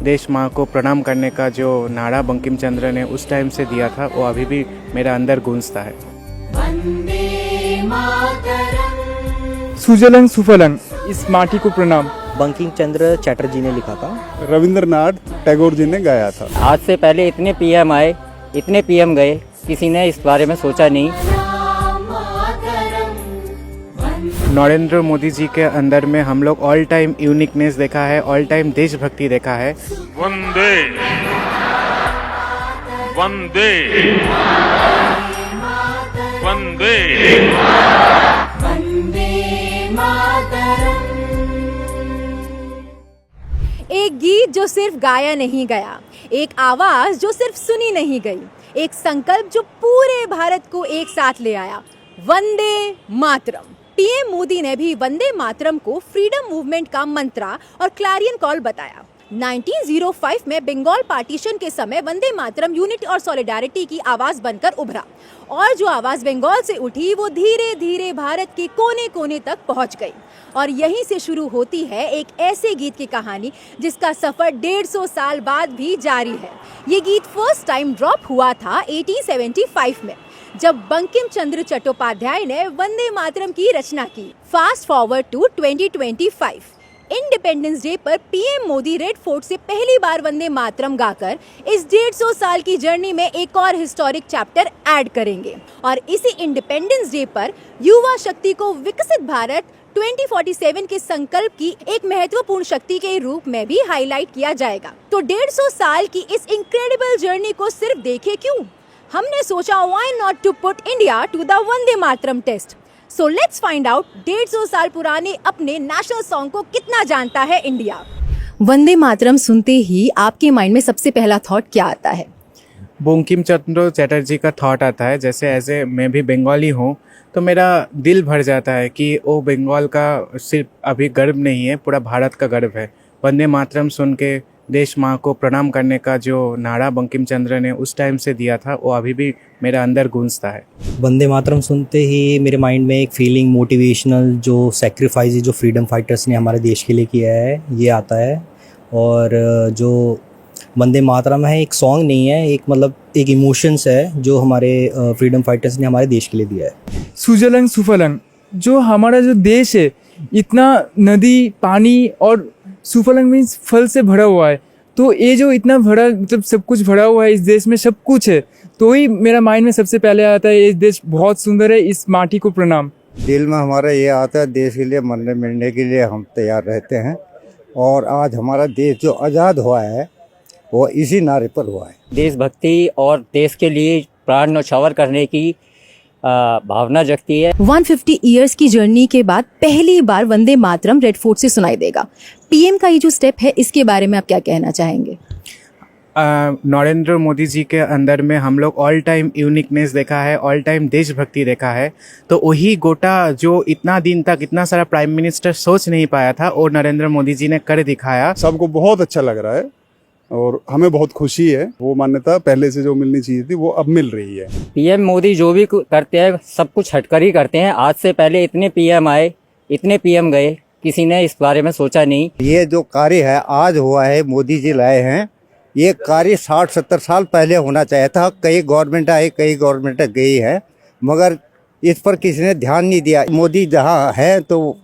देश माँ को प्रणाम करने का जो नारा बंकिम चंद्र ने उस टाइम से दिया था वो अभी भी मेरा अंदर गूंजता है। वंदे मातरम। सुजलन सुफलन, इस माटी को प्रणाम। बंकिम चंद्र चटर्जी ने लिखा था। रविंद्रनाथ टैगोर जी ने गाया था। आज से पहले इतने पीएम आए, इतने पीएम गए, किसी ने इस बारे में सोचा नहीं। नरेंद्र मोदी जी के अंदर में हम लोग ऑल टाइम यूनिकनेस देखा है, ऑल टाइम देशभक्ति देखा है। वंदे वंदे वंदे वंदे मातरम। एक गीत जो सिर्फ गाया नहीं गया, एक आवाज जो सिर्फ सुनी नहीं गई, एक संकल्प जो पूरे भारत को एक साथ ले आया, वंदे मातरम। पीएम मोदी ने भी वंदे मातरम को फ्रीडम मूवमेंट का मंत्रा और क्लैरियन कॉल बताया। 1905 में बंगाल पार्टीशन के समय वंदे मातरम यूनिटी और सॉलिडारिटी की आवाज बनकर उभरा और जो आवाज बंगाल से उठी वो धीरे धीरे भारत के कोने कोने तक पहुंच गई। और यहीं से शुरू होती है एक ऐसे गीत की कहानी जिसका सफर 150 साल बाद भी जारी है। ये गीत फर्स्ट टाइम ड्रॉप हुआ था 1875 में जब बंकिम चंद्र चट्टोपाध्याय ने वंदे मातरम की रचना की। Fast forward to 2025, independence day पर पीएम मोदी रेड फोर्ट से पहली बार वंदे मातरम गाकर इस 150 साल की जर्नी में एक और हिस्टोरिक चैप्टर ऐड करेंगे। और इसी इंडिपेंडेंस डे पर युवा शक्ति को विकसित भारत 2047 के संकल्प की एक महत्वपूर्ण शक्ति के रूप में भी हाईलाइट किया जाएगा। तो 150 साल की इस इनक्रेडिबल जर्नी को सिर्फ देखे क्यों, हमने सोचा why not to put India to the Vande Mataram test. So let's find out 150 साल पुराने अपने नेशनल सॉन्ग को कितना जानता है इंडिया। वंदे मातरम सुनते ही आपके माइंड में सबसे पहला थॉट क्या आता है? बंकिम चंद्र चटर्जी का थॉट आता है। जैसे ऐसे मैं भी बंगाली हूँ तो मेरा दिल भर जाता है कि वो बंगाल का सिर्फ अभी गर्व नहीं है, पूरा भारत का गर्व है। वंदे मातरम सुन के देश माँ को प्रणाम करने का जो नारा बंकिम चंद्र ने उस टाइम से दिया था वो अभी भी मेरा अंदर गूंजता है। वंदे मातरम सुनते ही मेरे माइंड में एक फीलिंग, मोटिवेशनल जो सेक्रीफाइस जो फ्रीडम फाइटर्स ने हमारे देश के लिए किया है ये आता है। और जो वंदे मातरम है एक सॉन्ग नहीं है, एक मतलब एक इमोशंस है जो हमारे फ्रीडम फाइटर्स ने हमारे देश के लिए दिया है। सुजलन सुफलन, जो हमारा जो देश है इतना नदी पानी और सुफलन मीन्स फल से भरा हुआ है। तो ये जो इतना भरा मतलब सब कुछ भरा हुआ है, इस देश में सब कुछ है, तो ही मेरा माइंड में सबसे पहले आता है ये देश बहुत सुंदर है, इस माटी को प्रणाम। दिल में हमारा ये आता है देश के लिए मरने मिलने के लिए हम तैयार रहते हैं। और आज हमारा देश जो आज़ाद हुआ है वो इसी नारे पर हुआ है। देशभक्ति और देश के लिए प्राण न्यौछावर करने की भावना जगती है। 150 इयर्स की जर्नी के बाद पहली बार वंदे मातरम रेड फोर्ट से सुनाई देगा। पीएम का ये जो स्टेप है इसके बारे में आप क्या कहना चाहेंगे? नरेंद्र मोदी जी के अंदर में हम लोग ऑल टाइम यूनिकनेस देखा है, ऑल टाइम देशभक्ति देखा है। तो वही गोटा जो इतना दिन तक इतना सारा प्राइम मिनिस्टर सोच नहीं पाया था वो नरेंद्र मोदी जी ने कर दिखाया। सबको बहुत अच्छा लग रहा है और हमें बहुत खुशी है। वो मान्यता पहले से जो मिलनी चाहिए थी वो अब मिल रही है। पीएम मोदी जो भी करते हैं सब कुछ हटकर ही करते हैं। आज से पहले इतने पीएम आए, इतने पीएम गए, किसी ने इस बारे में सोचा नहीं। ये जो कार्य है आज हुआ है, मोदी जी लाए हैं, ये कार्य 60-70 साल पहले होना चाहिए था। कई गवर्नमेंट आई, कई गवर्नमेंट गई है, मगर इस पर किसी ने ध्यान नहीं दिया। मोदी जहाँ है तो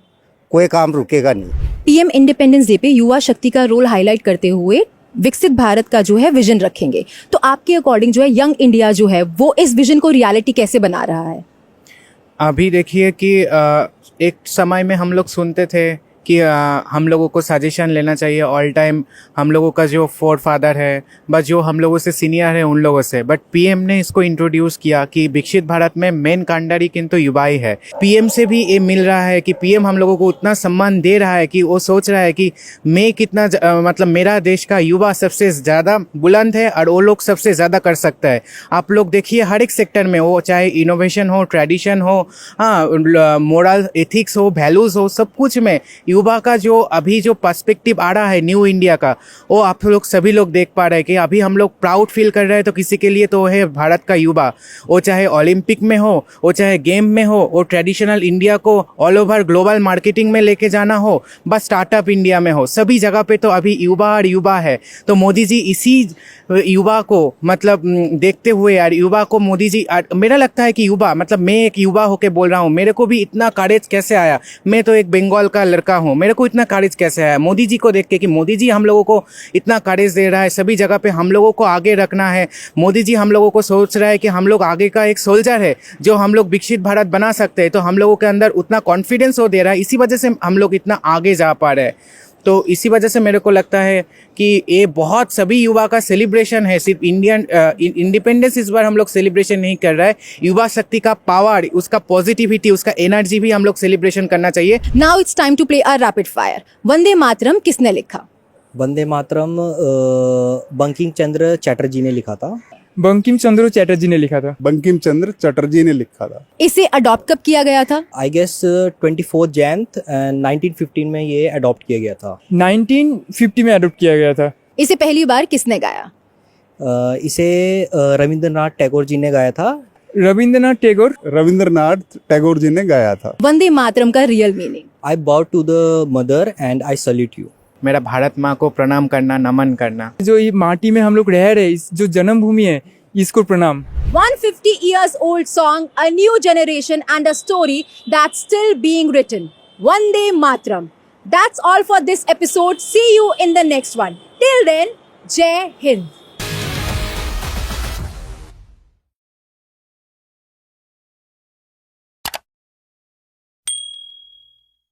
कोई काम रुकेगा नहीं। पीएम इंडिपेंडेंस डे पे युवा शक्ति का रोल हाईलाइट करते हुए विकसित भारत का जो है विजन रखेंगे। तो आपके अकॉर्डिंग जो है यंग इंडिया जो है वो इस विजन को रियलिटी कैसे बना रहा है? अभी देखिए कि एक समय में हम लोग सुनते थे कि हम लोगों को सजेशन लेना चाहिए ऑल टाइम हम लोगों का जो फोर फादर है, बस जो हम लोगों से सीनियर है उन लोगों से। बट पीएम ने इसको इंट्रोड्यूस किया कि विकसित भारत में मेन कांडारी किंतु युवा ही है। पीएम से भी ये मिल रहा है कि पीएम हम लोगों को उतना सम्मान दे रहा है कि वो सोच रहा है कि मैं कितना मतलब मेरा देश का युवा सबसे ज़्यादा बुलंद है और वो लोग सबसे ज़्यादा कर सकता है। आप लोग देखिए हर एक सेक्टर में, वो चाहे इनोवेशन हो, ट्रेडिशन हो, हाँ, मोरल एथिक्स हो, वैल्यूज़ हो, सब कुछ में युवा का जो अभी जो पर्सपेक्टिव आ रहा है न्यू इंडिया का, वो आप लोग सभी लोग देख पा रहे हैं कि अभी हम लोग प्राउड फील कर रहे हैं। तो किसी के लिए तो है भारत का युवा, वो चाहे ओलंपिक में हो, वो चाहे गेम में हो, वो ट्रेडिशनल इंडिया को ऑल ओवर ग्लोबल मार्केटिंग में लेके जाना हो, बस स्टार्टअप इंडिया में हो, सभी जगह पे तो अभी युवा और युवा है। तो मोदी जी इसी युवा को मतलब देखते हुए यार, युवा को मोदी जी, मेरा लगता है कि युवा मतलब मैं एक युवा होके बोल रहा हूँ, मेरे को भी इतना करेज कैसे आया, मैं तो एक बंगाल का लड़का हूँ, मेरे को इतना करेज कैसे आया मोदी जी को देख के कि मोदी जी हम लोगों को इतना करेज दे रहा है, सभी जगह पे हम लोगों को आगे रखना है। मोदी जी हम लोगों को सोच रहा है कि हम लोग आगे का एक सोल्जर है जो हम लोग विकसित भारत बना सकते हैं। तो हम लोगों के अंदर उतना कॉन्फिडेंस वो दे रहा है, इसी वजह से हम लोग इतना आगे जा पा रहे हैं। तो इसी वजह से मेरे को लगता है कि ये बहुत सभी युवा का सेलिब्रेशन है। सिर्फ इंडियन इंडिपेंडेंस इस बार हम लोग सेलिब्रेशन नहीं कर रहे हैं, युवा शक्ति का पावर, उसका पॉजिटिविटी, उसका एनर्जी भी हम लोग सेलिब्रेशन करना चाहिए। Now it's time to play a rapid fire. Vande Mataram किसने लिखा? वंदे मातरम बंकिम चंद्र चटर्जी ने लिखा था। बंकिम चंद्र चटर्जी ने लिखा था। बंकिम चंद्र चटर्जी ने लिखा था। इसे अडॉप्ट कब किया गया था? आई गेस 24 जैन 1915 में ये अडॉप्ट किया गया था। 1950 में अडॉप्ट किया गया था। इसे पहली बार किसने गाया? इसे रविंद्रनाथ टैगोर जी ने गाया था। रविंद्रनाथ टैगोर जी ने गाया था। वंदे मातरम का real meaning? I bow to the mother and I salute you. मेरा भारत माँ को प्रणाम करना, नमन करना। जो ये माटी में हम लोग रह रहे हैं, इस जो जन्मभूमि है, इसको प्रणाम। 150 years old song, a new generation and a story that's still being written. Vande Mataram. That's all for this episode. See you in the next one. Till then, Jai Hind.